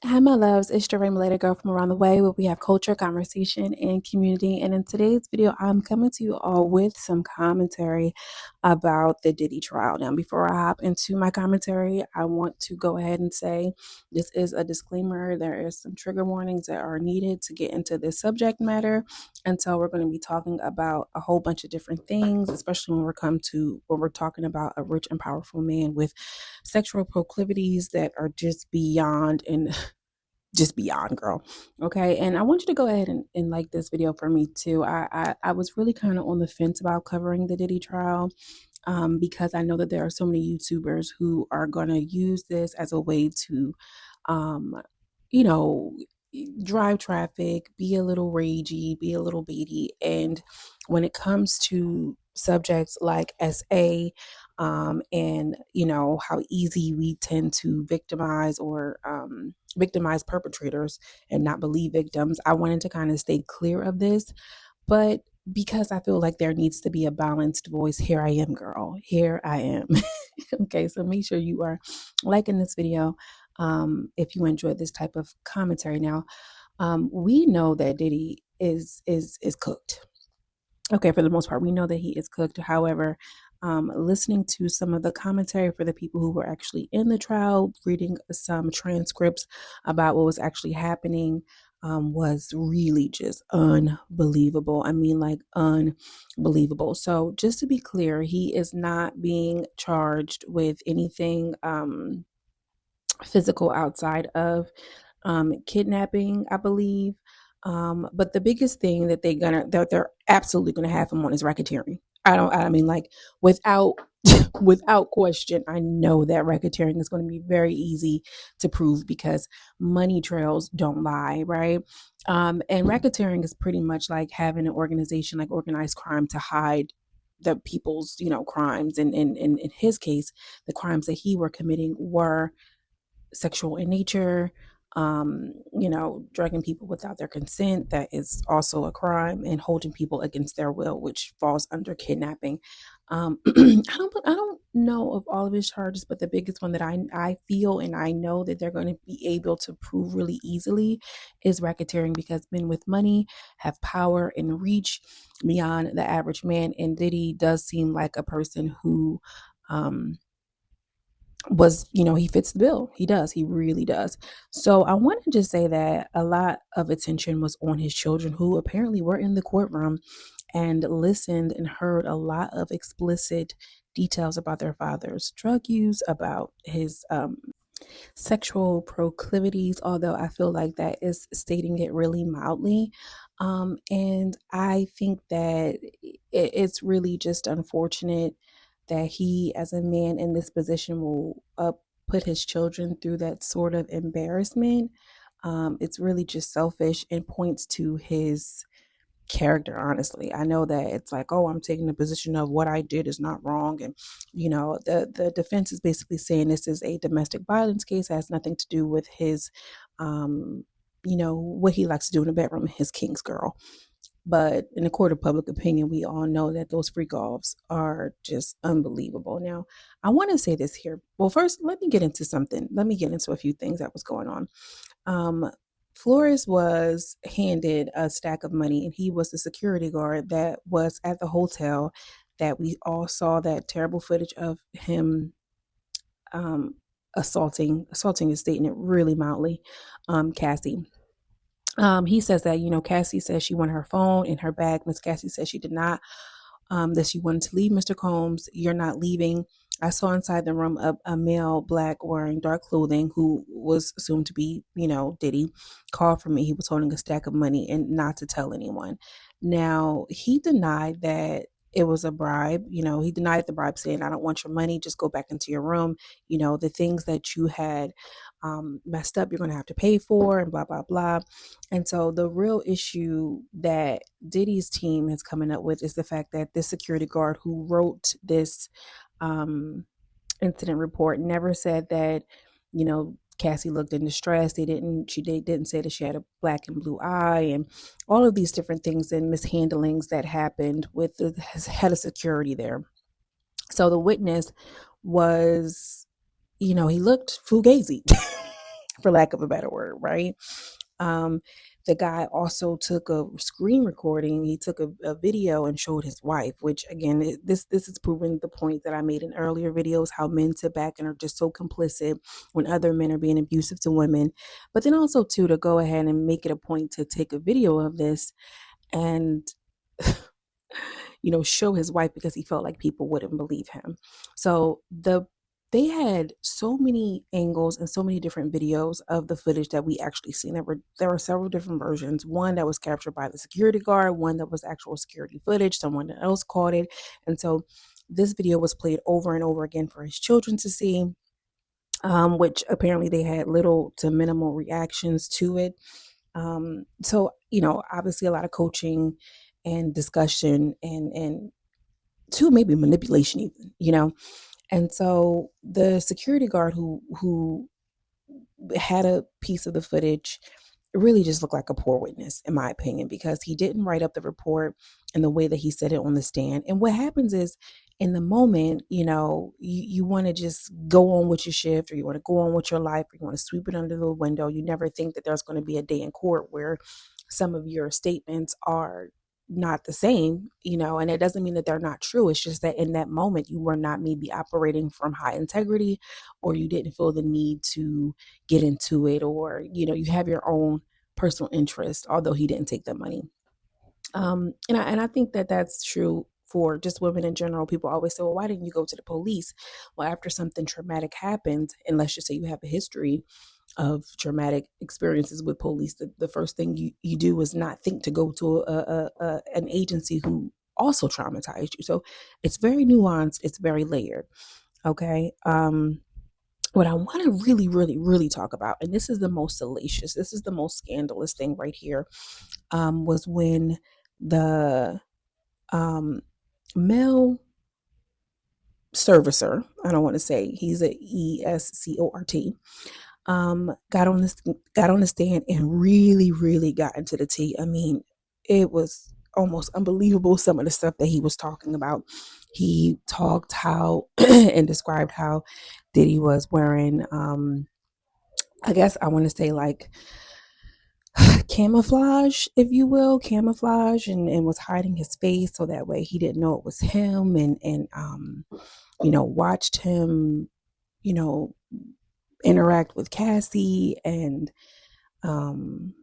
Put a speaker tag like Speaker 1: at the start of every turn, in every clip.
Speaker 1: Hi, my loves. It's your Rainbow Girl from around the way where we have culture, conversation, and community. And in today's video, I'm coming to you all with some commentary about the Diddy trial. Now, before I hop into my commentary, I want to go ahead and say this is a disclaimer. There is some trigger warnings that are needed to get into this subject matter. And so we're going to be talking about a whole bunch of different things, especially when we're talking about a rich and powerful man with sexual proclivities that are just beyond, girl. Okay, and I want you to go ahead and like this video for me too. I was really kind of on the fence about covering the Diddy trial, because I know that there are so many YouTubers who are gonna use this as a way to um you know drive traffic, be a little ragey, be a little baity. And when it comes to subjects like SA, and how easy we tend to victimize perpetrators and not believe victims, I wanted to kind of stay clear of this. But because I feel like there needs to be a balanced voice, here I am, girl. Here I am. Okay, so make sure you are liking this video if you enjoy this type of commentary. Now, we know that Diddy is cooked. Okay, for the most part, we know that he is cooked. However, listening to some of the commentary for the people who were actually in the trial, reading some transcripts about what was actually happening, was really just unbelievable. I mean, like, unbelievable. So, just to be clear, he is not being charged with anything physical outside of kidnapping, I believe. But the biggest thing that they're absolutely gonna have him on is racketeering. I mean, like, without without question, I know that racketeering is going to be very easy to prove because money trails don't lie, right? And racketeering is pretty much like having an organization like organized crime to hide the people's crimes. And in his case, the crimes that he were committing were sexual in nature. Drugging people without their consent, that is also a crime, and holding people against their will, which falls under kidnapping. I don't know of all of his charges, but the biggest one that I feel and I know that they're going to be able to prove really easily is racketeering, because men with money have power and reach beyond the average man, and Diddy does seem like a person who um he fits the bill. He does. He really does. So I want to just say that a lot of attention was on his children, who apparently were in the courtroom and listened and heard a lot of explicit details about their father's drug use, about his sexual proclivities, although I feel like that is stating it really mildly. And I think that it's really just unfortunate that he, as a man in this position, will put his children through that sort of embarrassment. It's really just selfish and points to his character. Honestly, I know that it's like, oh, I'm taking the position of what I did is not wrong. And the defense is basically saying this is a domestic violence case. It has nothing to do with his what he likes to do in the bedroom, his king's girl. But in the court of public opinion, we all know that those freak offs are just unbelievable. Now, I want to say this here. Well, first, let me get into something. Let me get into a few things that was going on. um Flores was handed a stack of money, and he was the security guard that was at the hotel that we all saw that terrible footage of him um, assaulting is stating it really mildly, Cassie. He says that, Cassie says she wanted her phone in her bag. Miss Cassie says she did not, that she wanted to leave Mr. Combs. You're not leaving. I saw inside the room a male black wearing dark clothing who was assumed to be, Diddy, called for me. He was holding a stack of money and not to tell anyone. Now, he denied that it was a bribe. He denied the bribe, saying, I don't want your money. Just go back into your room. The things that you had messed up, you're going to have to pay for, and blah, blah, blah. And so the real issue that Diddy's team is coming up with is the fact that this security guard who wrote this um, incident report never said that, Cassie looked in distress. They didn't say that she had a black and blue eye, and all of these different things and mishandlings that happened with the head of security there. So the witness was, he looked fugazi. for lack of a better word, right? Um, the guy also took a screen recording. He took a video and showed his wife, which again, this is proving the point that I made in earlier videos, how men sit back and are just so complicit when other men are being abusive to women. But then also too, to go ahead and make it a point to take a video of this and show his wife because he felt like people wouldn't believe him. So they had so many angles and so many different videos of the footage that we actually seen. There were several different versions. One that was captured by the security guard, one that was actual security footage, someone else caught it. And so this video was played over and over again for his children to see, which apparently they had little to minimal reactions to it. So, obviously a lot of coaching and discussion and to maybe manipulation even. And so the security guard who had a piece of the footage really just looked like a poor witness, in my opinion, because he didn't write up the report in the way that he said it on the stand. And what happens is, in the moment, you want to just go on with your shift, or you want to go on with your life, or you want to sweep it under the window. You never think that there's going to be a day in court where some of your statements are not the same, and it doesn't mean that they're not true. It's just that in that moment, you were not maybe operating from high integrity, or you didn't feel the need to get into it, or you have your own personal interest, although he didn't take the money. And I think that that's true for just women in general. People always say, well, why didn't you go to the police? Well, after something traumatic happened, and let's just say you have a history of traumatic experiences with police, the first thing you do is not think to go to an agency who also traumatized you. So it's very nuanced, it's very layered. Okay. What I want to really, really, really talk about, and this is the most salacious, this is the most scandalous thing right here, was when the male servicer, I don't want to say he's a ESCORT, got on the stand and really, really got into the tea. I mean, it was almost unbelievable, some of the stuff that he was talking about. He talked how and described how Diddy was wearing, I guess I want to say like camouflage, if you will, camouflage, and was hiding his face so that way he didn't know it was him, and watched him, interact with Cassie, and I'm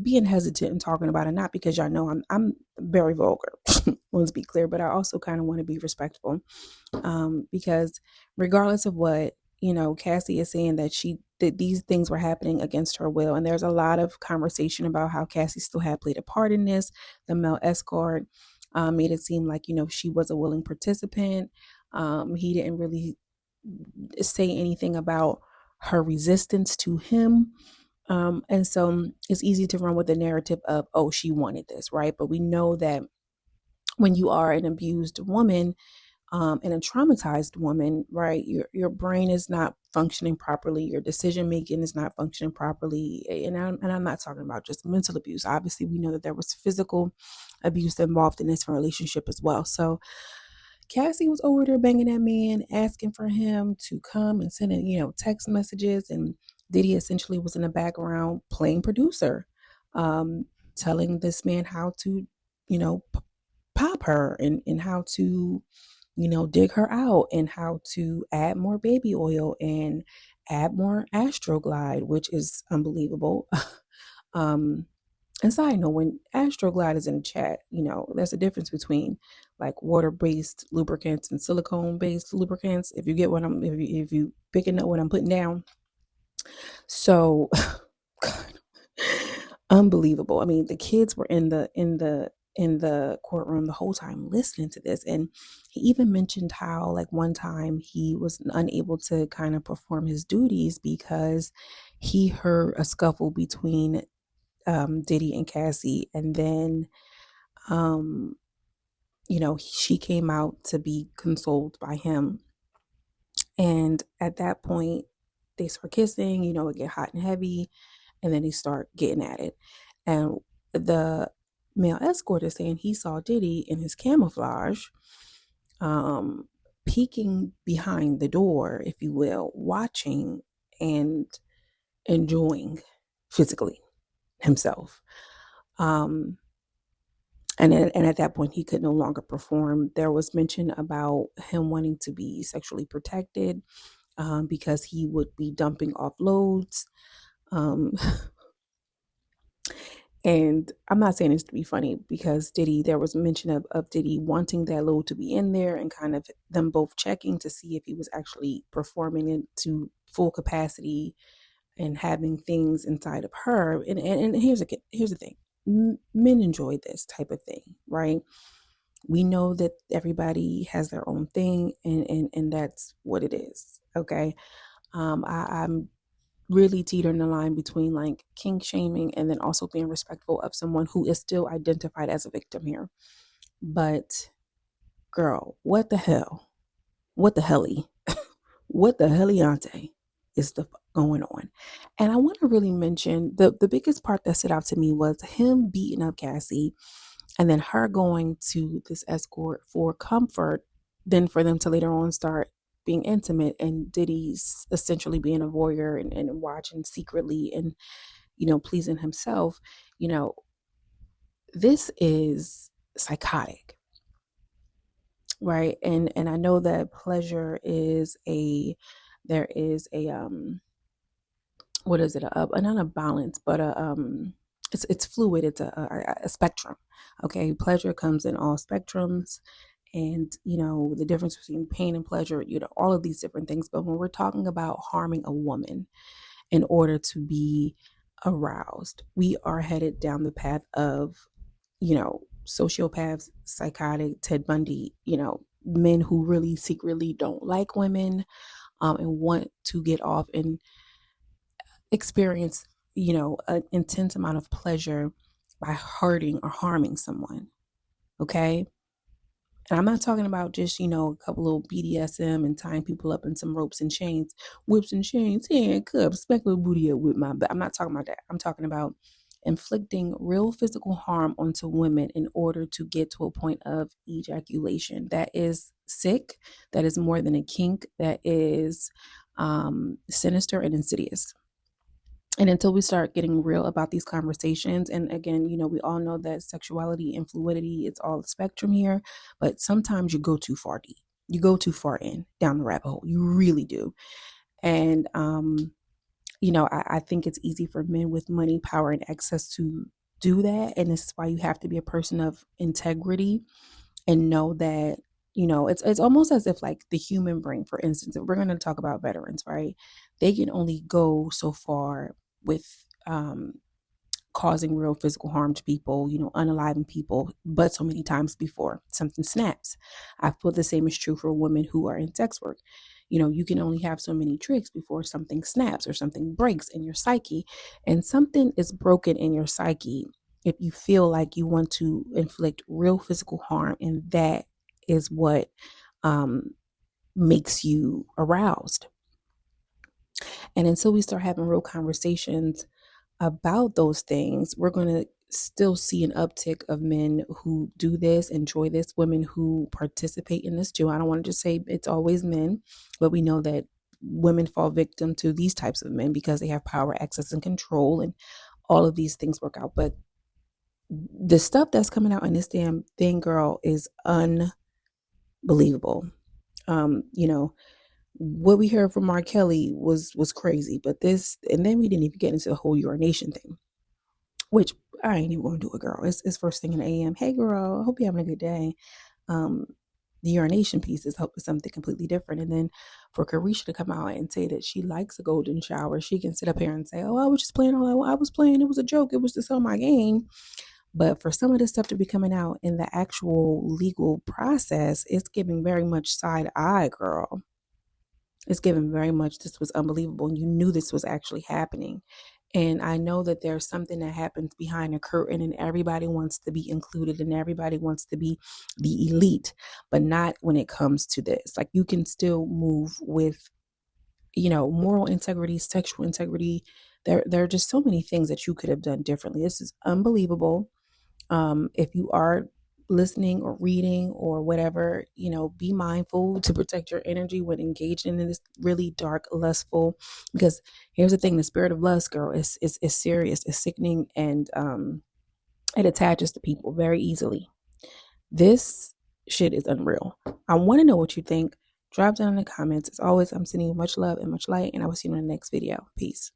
Speaker 1: being hesitant in talking about it, not because y'all know I'm very vulgar. Let's be clear, but I also kind of want to be respectful, because regardless of what Cassie is saying, that these things were happening against her will, and there's a lot of conversation about how Cassie still had played a part in this. The male escort made it seem like she was a willing participant. He didn't really say anything about her resistance to him. And so it's easy to run with the narrative of, oh, she wanted this, right? But we know that when you are an abused woman, and a traumatized woman, right, your brain is not functioning properly, your decision making is not functioning properly, and I'm not talking about just mental abuse. Obviously, we know that there was physical abuse involved in this relationship as well. So Cassie was over there banging that man, asking for him to come and sending, text messages. And Diddy essentially was in the background playing producer, telling this man how to, pop her, and how to, dig her out, and how to add more baby oil and add more Astroglide, which is unbelievable. And side note, when Astroglide is in the chat, there's a difference between like water-based lubricants and silicone-based lubricants. If you get what if you picking up what I'm putting down. So, unbelievable. I mean, the kids were in the courtroom the whole time listening to this, and he even mentioned how like one time he was unable to kind of perform his duties because he heard a scuffle between Diddy and Cassie, and then she came out to be consoled by him, and at that point they start kissing, it get hot and heavy, and then they start getting at it. And the male escort is saying he saw Diddy in his camouflage, peeking behind the door, if you will, watching and enjoying physically himself. Um, and at that point, he could no longer perform. There was mention about him wanting to be sexually protected, because he would be dumping off loads. Um, and I'm not saying this to be funny, because Diddy, there was mention of Diddy wanting that load to be in there and kind of them both checking to see if he was actually performing it to full capacity and having things inside of her. And here's the thing. Men enjoy this type of thing, right? We know that everybody has their own thing, and that's what it is. Okay. I'm really teetering the line between like kink shaming and then also being respectful of someone who is still identified as a victim here. But girl, what the hell? What the helly? What the heliante is the going on? And I want to really mention the biggest part that stood out to me was him beating up Cassie and then her going to this escort for comfort, then for them to later on start being intimate, and Diddy's essentially being a voyeur and watching secretly and, pleasing himself. You know, this is psychotic, right? And I know that pleasure is there is a what is it, not a balance, but it's fluid. It's a spectrum. Okay, pleasure comes in all spectrums, and the difference between pain and pleasure, all of these different things. But when we're talking about harming a woman in order to be aroused, we are headed down the path of sociopaths, psychotic, Ted Bundy, men who really secretly don't like women, and want to get off and experience, an intense amount of pleasure by hurting or harming someone. Okay. And I'm not talking about just, a couple little BDSM and tying people up in some ropes and chains, whips and chains, handcuffs, speckle booty up with my. But I'm not talking about that. I'm talking about inflicting real physical harm onto women in order to get to a point of ejaculation. That is sick. That is more than a kink. That is sinister and insidious. And until we start getting real about these conversations, and again, we all know that sexuality and fluidity, it's all a spectrum here, but sometimes you go too far deep. You go too far in down the rabbit hole. You really do. And I think it's easy for men with money, power, and access to do that. And this is why you have to be a person of integrity and know that, it's almost as if like the human brain, for instance, if we're going to talk about veterans, right? They can only go so far with causing real physical harm to people, unaliving people, but so many times before something snaps. I feel the same is true for women who are in sex work. You can only have so many tricks before something snaps or something breaks in your psyche, and something is broken in your psyche if you feel like you want to inflict real physical harm, and that is what makes you aroused. And until we start having real conversations about those things, we're going to still see an uptick of men who do this, enjoy this, women who participate in this too. I don't want to just say it's always men, but we know that women fall victim to these types of men because they have power, access, and control, and all of these things work out. But the stuff that's coming out in this damn thing, girl, is unbelievable. What we heard from R. Kelly was crazy, but this, and then we didn't even get into the whole urination thing, which I ain't even gonna do it, girl. It's first thing in the AM. Hey, girl, I hope you're having a good day. Um, the urination piece is something completely different. And then for Carisha to come out and say that she likes a golden shower, she can sit up here and say, "Oh, I was just playing I was playing. It was a joke. It was to sell my game." But for some of this stuff to be coming out in the actual legal process, it's giving very much side eye, girl. It's given very much, this was unbelievable, and you knew this was actually happening. And I know that there's something that happens behind a curtain, and everybody wants to be included and everybody wants to be the elite, but not when it comes to this. Like, you can still move with, moral integrity, sexual integrity. There are just so many things that you could have done differently. This is unbelievable. If you are listening or reading or whatever, be mindful to protect your energy when engaging in this really dark, lustful, because here's the thing, the spirit of lust, girl, is serious, it's sickening, and it attaches to people very easily. This shit is unreal. I want to know what you think. Drop down in the comments. As always, I'm sending you much love and much light, and I will see you in the next video. Peace.